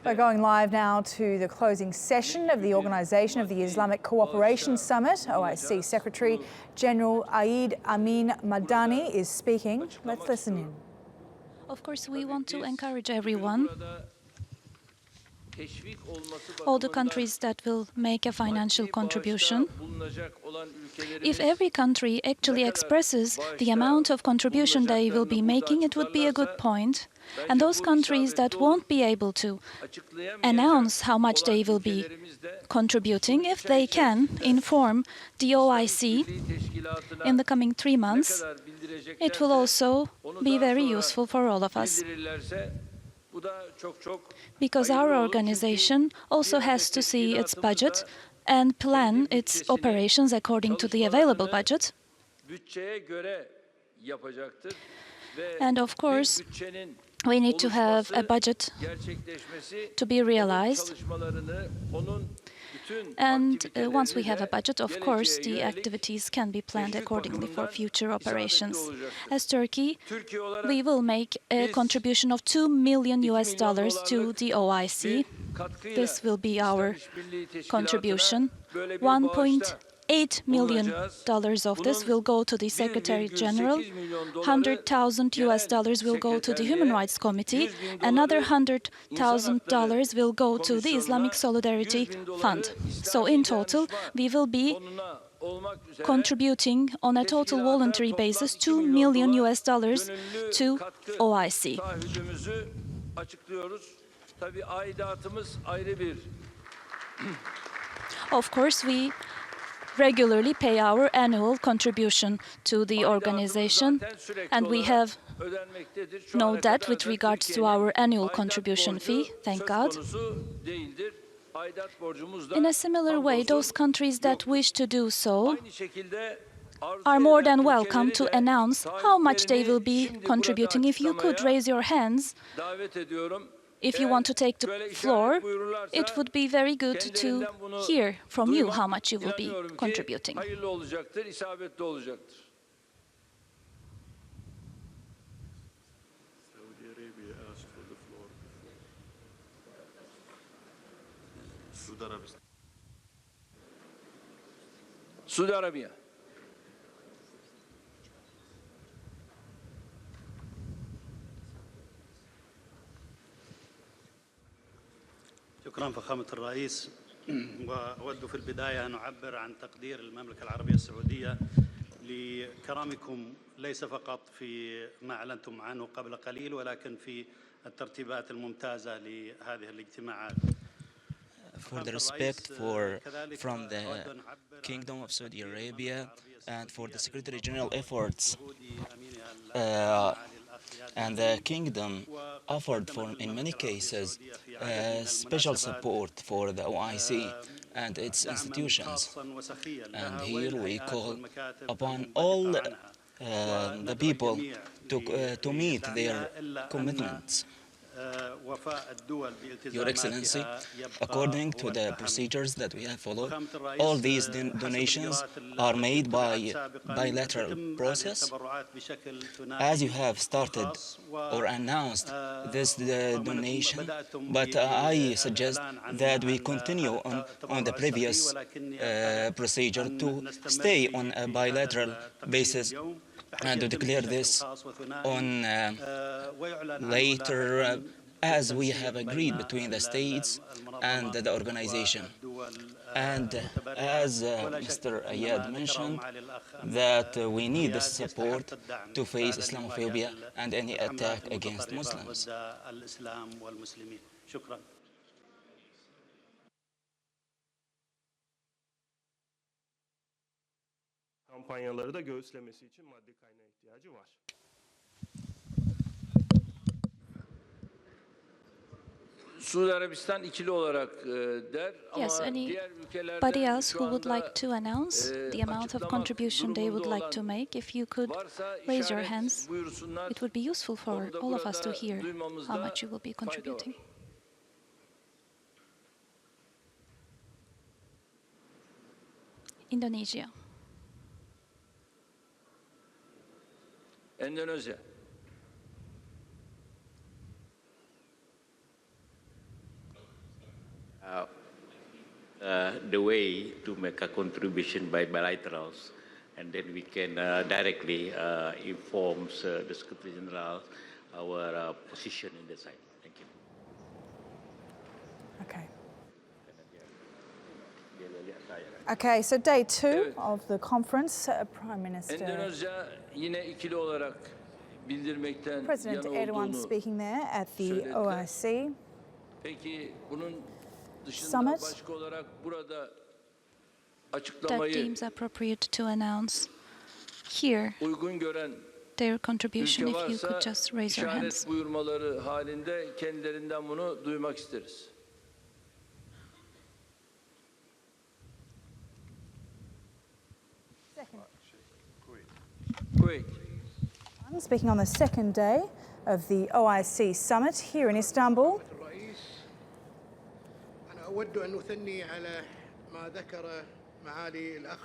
We're going live now to the closing session of the Organization of the Islamic Cooperation Summit. OIC Secretary General Aid Amin Madani is speaking. Let's listen in. Of course, we want to encourage everyone, all the countries that will make a financial contribution. If every country actually expresses the amount of contribution they will be making, it would be a good point. And those countries that won't be able to announce how much they will be contributing, if they can inform the OIC in the coming 3 months, it will also be very useful for all of us. Because our organization also has to see its budget and plan its operations according to the available budget. And of course, we need to have a budget to be realized. And once we have a budget, of course, the activities can be planned accordingly for future operations. As Turkey, we will make a contribution of $2 million to the OIC. This will be our contribution. $1.8 million of this will go to the Secretary General, $100,000 will go to the Human Rights Committee, another $100,000 will go to the Islamic Solidarity Fund. So in total, we will be contributing on a total voluntary basis $2 million to OIC. Of course, we regularly pay our annual contribution to the organization, and we have no debt with regards to our annual contribution fee, thank God. In a similar way, those countries that wish to do so are more than welcome to announce how much they will be contributing. If you could raise your hands, if you want to take the floor, it would be very good to hear from you how much you will be contributing. Saudi Arabia. شكرا فخامة الرئيس. وأود في البداية أن أعبر عن تقدير المملكة العربية السعودية لكرمكم ليس فقط في ما أعلنتم عنه قبل قليل ولكن في الترتيبات الممتازة لهذه الاجتماعات. For the respect from the Kingdom of Saudi Arabia and for the Secretary General efforts and the Kingdom offered in many cases special support for the OIC and its institutions. And here we call upon all the people to meet their commitments. Your Excellency, according to the procedures that we have followed, all these donations are made by bilateral process. As you have started or announced this donation, but I suggest that we continue on the previous procedure to stay on a bilateral basis and to declare this on later as we have agreed between the states and the organization. And as Mr. Ayad mentioned, that we need the support to face Islamophobia and any attack against Muslims. Kampanyaları da göğüslemesi için maddi kaynağa ihtiyacı var. Yes, anybody else who would like to announce the amount of contribution they would like to make, if you could raise your hands, it would be useful for all of us to hear how much you will be contributing. Indonesia. Endonezya. the way to make a contribution by bilaterals, and then we can directly inform the Secretary General our position in the site. Thank you. Okay. Okay, so day two Evet. of the conference, Prime Minister Endonezya yine ikili olarak bildirmekten President yana Erdogan olduğunu speaking there at the söylediler. OIC Peki bunun dışında Summit. başka olarak burada That açıklamayı deems appropriate to announce here uygun gören their contribution. ülke If you varsa could just raise your hands. işaret buyurmaları halinde kendilerinden bunu duymak isteriz. Kuwait. speaking on the second day of the OIC summit here in Istanbul. الرئيس أنا أود أن أثني على ما ذكر معالي الأخ